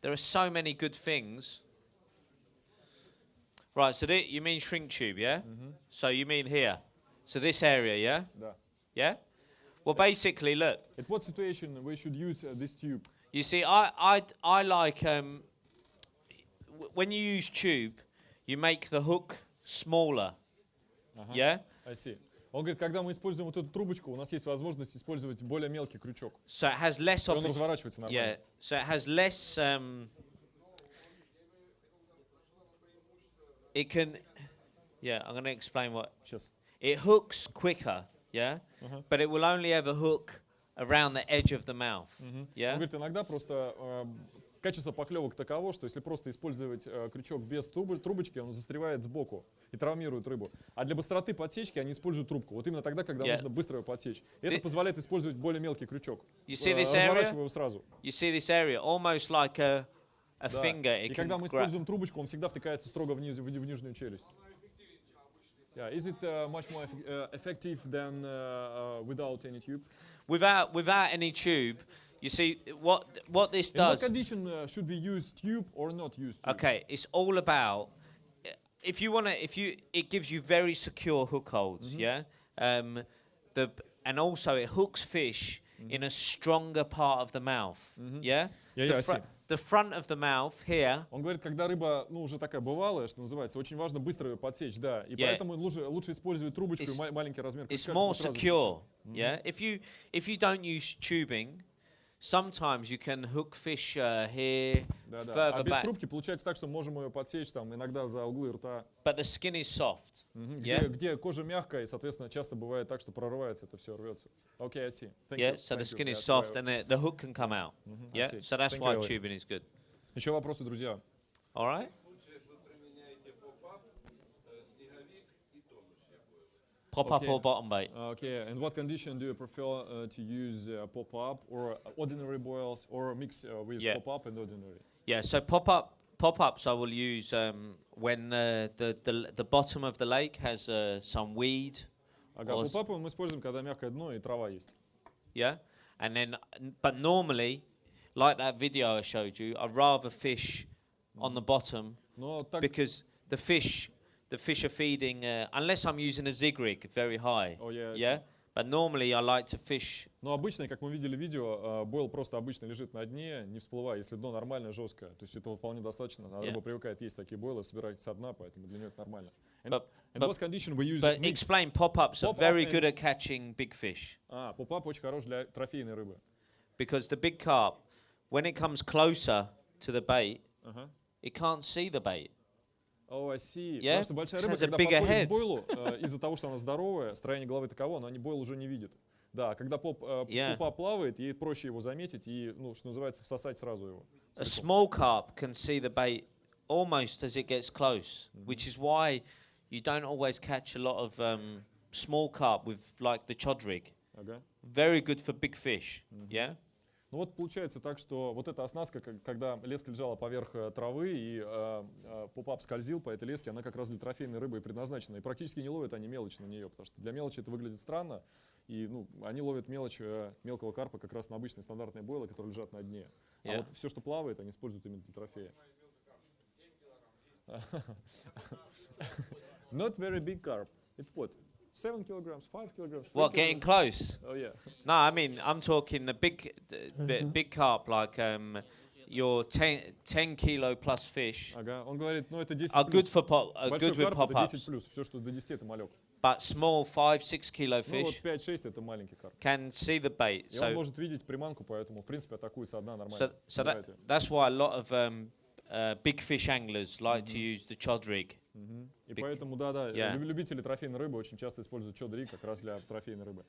There are so many good things. Right, so you mean shrink tube, yeah? So you mean here. So this area, yeah? Да. Yeah? Well, basically, look. At what situation we should use this tube? You see, I like, when you use tube, you make the hook smaller. Yeah? I see. Он говорит, когда мы используем вот эту трубочку, у нас есть возможность использовать более мелкий крючок. So it has less. Он разворачивается нормально. Yeah. So it has less. It can. Yeah, I'm going to explain what. Сейчас. It hooks quicker. Yeah. But it will only ever hook around the edge of the mouth. Yeah. Он говорит, иногда просто качество поклевок таково, что если просто использовать крючок без трубочки, он застревает сбоку и травмирует рыбу. А для быстроты подсечки они используют трубку. Вот именно тогда, когда нужно быстро его подсечь. И это позволяет использовать более мелкий крючок. Разворачивая его сразу. You see this area, almost like a finger. И когда мы используем трубочку, он всегда втыкается строго в нижнюю челюсть. Yeah. Is it much more effective than without any tube? Without any tube, you see what this does. In what condition should we use tube or not use tube? Okay, it's all about it gives you very secure hook holds, yeah. And also it hooks fish in a stronger part of the mouth, yeah. The front of the mouth here. Он говорит, когда рыба, уже такая бывалая, что называется, очень важно быстро ее подсечь, да. И поэтому лучше использовать трубочку и маленький размер. It's more secure, yeah. If you don't use tubing, sometimes you can hook fish here, further back. А без back. трубки получается так, что можем ее подсечь там иногда за углы рта. But the skin is soft. Где кожа мягкая, и, соответственно, часто бывает так, что прорывается, это все рвется. Okay, I see. Thank you. So the skin is soft and the hook can come out. Yeah, so that's why tubing is good. Еще вопросы, друзья? All right. Pop-up or bottom bait? Okay, and what condition do you prefer to use pop-up or ordinary boils or mix with pop-up and ordinary? Yeah, so pop-ups I will use when the bottom of the lake has some weed. Pop-up мы используем, когда мягкое дно и трава есть. Yeah, and then, but normally, like that video I showed you, I'd rather fish on the bottom because the fish are feeding, unless I'm using a zig rig very high. Oh, yeah. Yeah? But normally I like to fish. Но обычно, как мы видели видео, бойл просто обычно лежит на дне, не всплывая, если дно нормальное, жесткое. То есть этого вполне достаточно. Рыба привыкает есть такие бойлы, собирать со дна, поэтому для нее это нормально. But explain, pop-ups are very good at catching big fish. Pop-up очень хорош для трофейной рыбы. Because the big carp, when it comes closer to the bait, it can't see the bait. Oh, I see. Потому что большая рыба, когда подходит к бойлу, из-за того, что она здоровая, строение головы таково, но бойл уже не видит. Да, когда попа плавает, ей проще его заметить и, что называется, всосать сразу его. A small carp can see the bait almost as it gets close, which is why you don't always catch a lot of small carp with like the chodrig. Very good for big fish, yeah? Ну вот получается так, что вот эта оснастка, когда леска лежала поверх травы и поп-ап скользил по этой леске, она как раз для трофейной рыбы и предназначена. И практически не ловят они мелочь на нее, потому что для мелочи это выглядит странно. И они ловят мелочь мелкого карпа как раз на обычные стандартные бойлы, которые лежат на дне. А вот все, что плавает, они используют именно для трофея. Not very big carp. It's what? 7 kilograms, 5 kilograms. What, getting close? Oh yeah. No, I mean I'm talking the big carp, like your 10 kilo plus fish. Он говорит, это 10 are good for good with pop-ups. 10 плюс, все, что до 10 это малек. But small 5-6 kilo fish. Вот 5-6 это маленький карп. Can see the bait. И он может видеть приманку, поэтому в принципе атакует со дна нормально. So that's why a lot of big fish anglers like to use the chodrig. И поэтому, любители трофейной рыбы очень часто используют chodrig как раз для трофейной рыбы.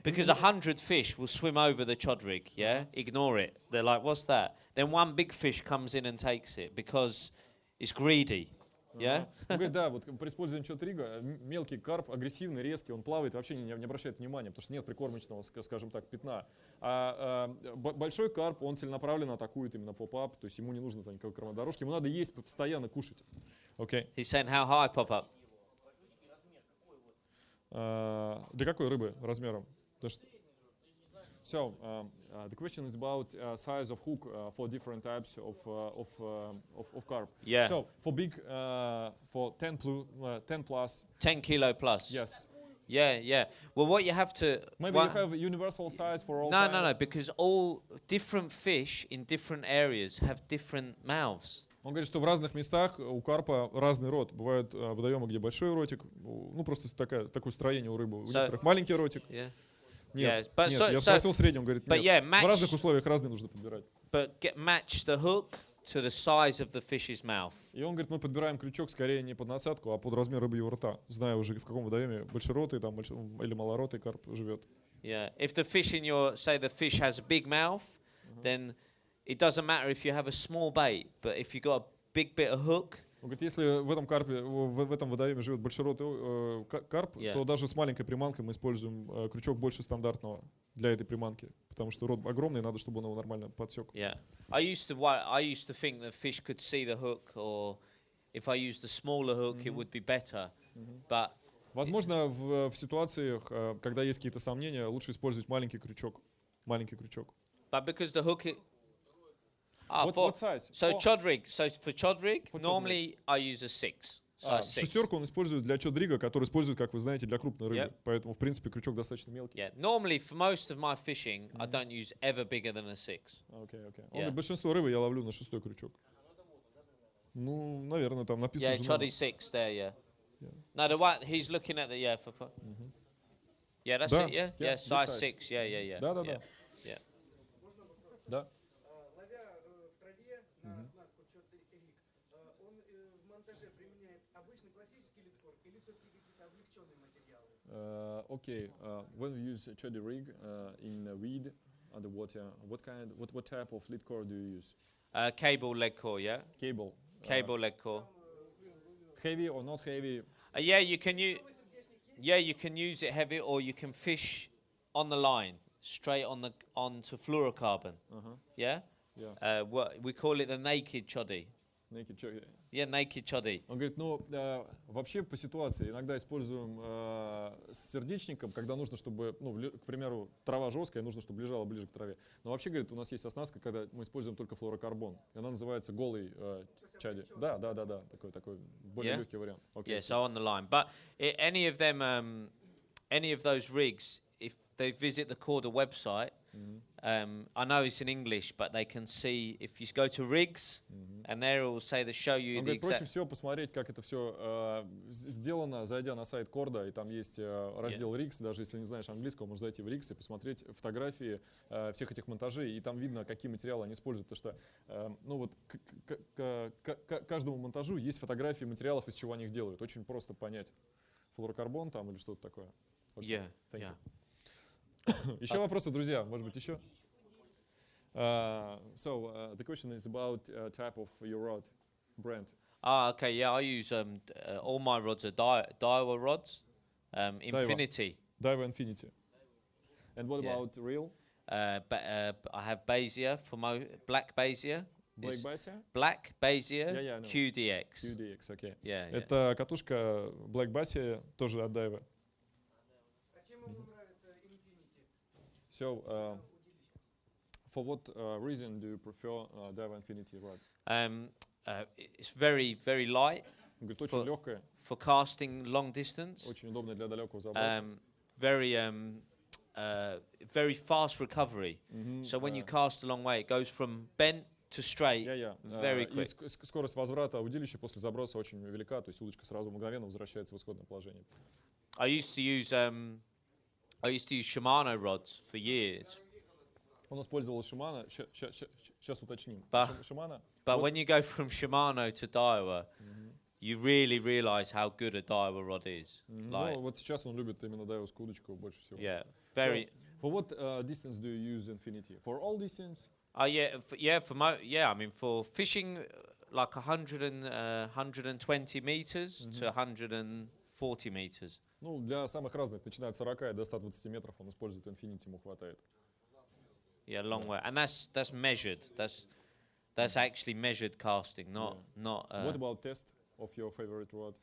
Because 100 fish will swim over the chodrig, ignore it. They're like, what's that? Then one big fish comes in and takes it because it's greedy. Yeah? Он говорит, да, вот при использовании chodriga мелкий карп, агрессивный, резкий, он плавает, вообще не обращает внимания, потому что нет прикормочного, скажем так, пятна. А большой карп, он целенаправленно атакует именно поп-ап, то есть ему не нужно никакой кормодорожки, ему надо есть, постоянно кушать. Okay. He's saying how high pop-up? Для какой рыбы размером? So the question is about size of hook for different types of carp. Yeah. So for big, for 10 plus. 10 kilo plus. Yes. Yeah. Well, what you have to... Maybe you have a universal size for all. No, because all different fish in different areas have different mouths. Он говорит, что в разных местах у карпа разный рот. Бывают водоемы, где большой ротик, ну просто такое строение у рыбы. У некоторых маленький ротик. Yeah. Нет, я спросил средний, он говорит, нет, в разных условиях разные нужно подбирать. But match the hook to the size of the fish's mouth. И он говорит, мы подбираем крючок скорее не под насадку, а под размер рыбьего рта, зная уже в каком водоеме большеротый там, или малоротый карп живет. Yeah, if the fish in your, say the fish has a big mouth, then it doesn't matter if you have a small bait, but if you got a big bit of hook. Он говорит, если в этом карпе, в этом водоеме живет большеротый карп, то даже с маленькой приманкой мы используем крючок больше стандартного для этой приманки, потому что рот огромный, надо, чтобы он его нормально подсек. Yeah, I used to think the fish could see the hook, or if I used a smaller hook, it would be better. But возможно, в ситуациях, когда есть какие-то сомнения, лучше использовать маленький крючок. But because the hook. What size? So chodrig. So for chodrig, normally I use a 6. Шестерку он использует для chodriga, который использует, как вы знаете, для крупной рыбы. Поэтому, в принципе, крючок достаточно мелкий. Yeah. Normally, for most of my fishing, I don't use ever bigger than a 6. Okay. Он говорит, большинство рыбы я ловлю на 6 крючок. Ну, наверное, там написано. Yeah, choddy 6 there, yeah. No, the one he's looking at the Yeah, that's it. Yeah, size 6. Yeah. Да. Да. Ловя в траве на оснастку риг, он в монтаже применяет обычный классический литкор или все-таки какие-то облегченные материалы? Okay, when we use choddy rig in weed underwater, what type of lead core do you use? Cable leg core, yeah. Cable leg core. Heavy or not heavy? Yeah, you can use. Yeah, you can use it heavy, or you can fish on the line, straight onto fluorocarbon. Yeah. What we call it, the naked choddy. Naked choddy. Yeah, naked choddy. Он говорит, ну, вообще по ситуации иногда используем с сердечником, когда нужно, чтобы, ну, к примеру, трава жесткая, нужно, чтобы лежала ближе к траве. Но вообще, говорит, у нас есть оснастка, когда мы используем только флуорокарбон. И она называется голый чади. Да, такой более легкий вариант. Okay, so on the line. But any of those rigs, if they visit the Corda website, I know it's in English, but they can see if you go to rigs, and there it will say they show you the exact. Проще всего посмотреть, как это все сделано, зайдя на сайт Corda, и там есть раздел rigs, даже если не знаешь английского, можешь зайти в rigs и посмотреть фотографии всех этих монтажей, и там видно, какие материалы они используют, потому что, ну вот, к каждому монтажу есть фотографии материалов, из чего они их делают. Очень просто понять, флуорокарбон там или что-то такое. Okay. Yeah. Еще вопросы, друзья? Может быть, еще? So, the question is about type of your rod, brand. Okay, yeah, I use all my rods are Daiwa rods, Infinity. Daiwa Infinity. And what about reel? I have Bezier for black Bezier. Black Bezier? Black Bezier, QDX. QDX, окей. Yeah. Это катушка Black Bezier, тоже от Daiwa. So, for what reason do you prefer Daiwa Infinity rod? It's very, very light. Говорит, очень легкая. For casting long distance. Очень удобная для далекого заброса. Very fast recovery. So when you cast a long way, it goes from bent to straight very quick. И скорость возврата удилища после заброса очень велика, то есть удочка сразу мгновенно возвращается в исходное положение. I used to use Shimano rods for years. Он использовал Shimano. Сейчас уточним. Shimano. But when you go from Shimano to Daiwa, you really realize how good a Daiwa rod is. Ну, вот сейчас он любит именно дайвовскую удочку больше всего. Yeah, very. So, for what distance do you use Infinity? For all distance? I mean, for fishing like 120 meters to 140 meters. Ну, для самых разных, начиная от 40 и до 120 метров, он использует Infinity, ему хватает. Yeah, long way, and that's measured. That's actually measured casting, not. What about test of your favorite rod?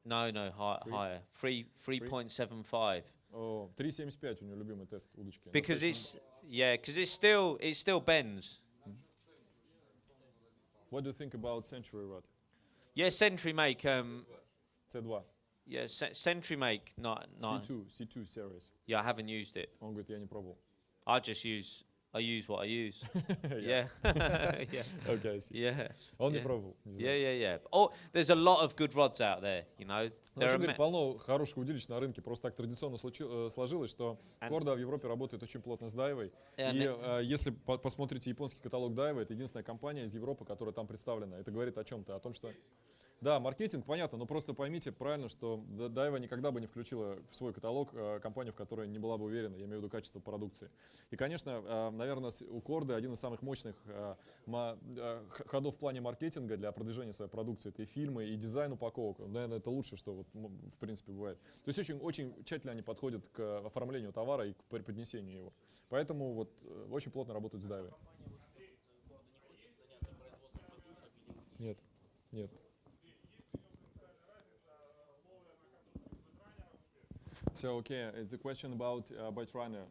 No, higher. 3.75. О, 3,75 у него любимый тест удочки. Because it still bends. What do you think about Century rod? Yeah, Century make C2. yeah, Century make not C2 series. Yeah, I haven't used it. Он говорит, я не пробовал. I use what I use. Yeah. Yeah. Okay, I see. Yeah. Он не пробовал. Не знаю. Yeah. Oh, there's a lot of good rods out there, you know. Ну, вообще, говорит, полно хороших удилищ на рынке. Просто так традиционно сложилось, что корда в Европе работает очень плотно с дайвой. И если посмотрите японский каталог дайвы, это единственная компания из Европы, которая там представлена. Это говорит о чем-то, о том, что... Да, маркетинг, понятно, но просто поймите правильно, что дайва никогда бы не включила в свой каталог компанию, в которой не была бы уверена, я имею в виду качество продукции. И, конечно, наверное, у корды один из самых мощных ходов в плане маркетинга для продвижения своей продукции. Это и фильмы, и дизайн упаковок. Наверное, это лучшее, что вот, в принципе бывает. То есть очень тщательно они подходят к оформлению товара и к преподнесению его. Поэтому вот очень плотно работают с дайвой. Нет. So, okay, it's a question about bite runner.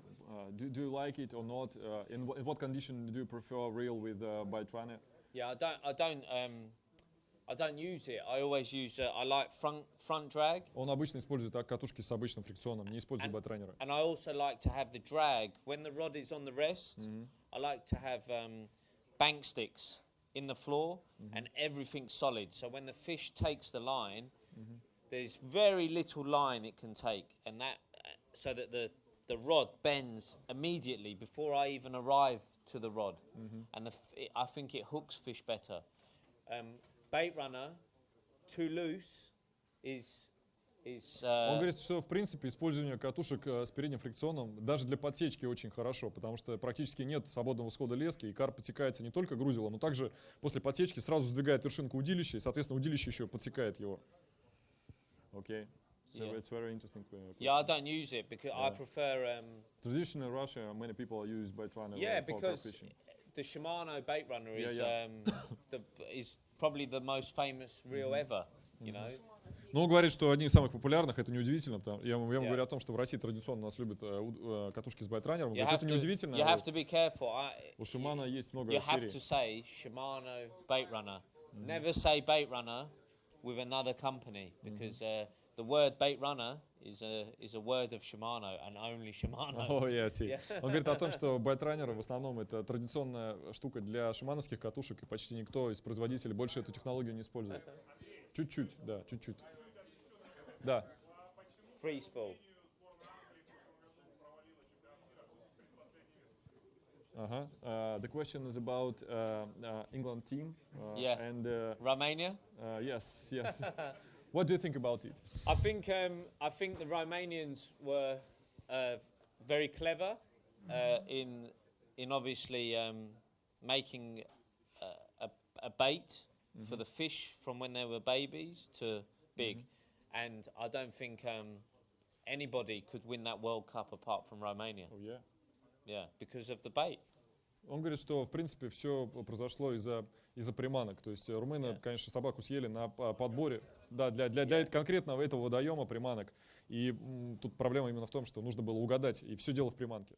Do you like it or not? In what condition do you prefer reel with bite runner? Yeah, I don't use it. I always use I like front drag. Он обычно использует катушки с обычным фрикционом, не использует байт-раннера. And I also like to have the drag when the rod is on the rest. I like to have bank sticks in the floor and everything solid. So when the fish takes the line, there's very little line it can take, and that so that the rod bends immediately before I even arrive to the rod, and I think it hooks fish better. Bait runner, too loose, is. Он говорит, что в принципе использование катушек с передним фрикционом даже для подсечки очень хорошо, потому что практически нет свободного схода лески, и карп подсекается не только грузилом, но также после подсечки сразу сдвигает вершинку удилища, и, соответственно, удилище еще подсекает его. Okay, so it's very interesting question. Yeah, I don't use it because I prefer. Traditionally in Russia, many people use bait runner. Yeah, for because fishing. the Shimano bait runner is is probably the most famous reel ever. You know. Ну, он говорит, что одни из самых популярных, это неудивительно. Я ему говорю о том, что в России традиционно нас любят катушки с байтранером. Это неудивительно. You have to be careful. У Shimano есть много You have серий. to say Shimano bait runner. Never say bait runner with another company because the word bait runner is a word of Shimano and only Shimano. Oh, yeah, I see. Он говорит о том, что байтранеры в основном это традиционная штука для шимановских катушек, и почти никто из производителей больше эту технологию не использует. Чуть-чуть, да, чуть-чуть. Да. Free spool. The question is about England team and Romania. Yes. What do you think about it? I think the Romanians were very clever in obviously making a bait for the fish from when they were babies to big, and I don't think anybody could win that World Cup apart from Romania. Oh, yeah. Yeah, because of the bait. Он говорит, что в принципе все произошло из-за приманок. То есть румыны, конечно, собаку съели на подборе, да, для конкретного этого водоема приманок. И тут проблема именно в том, что нужно было угадать, и все дело в приманке.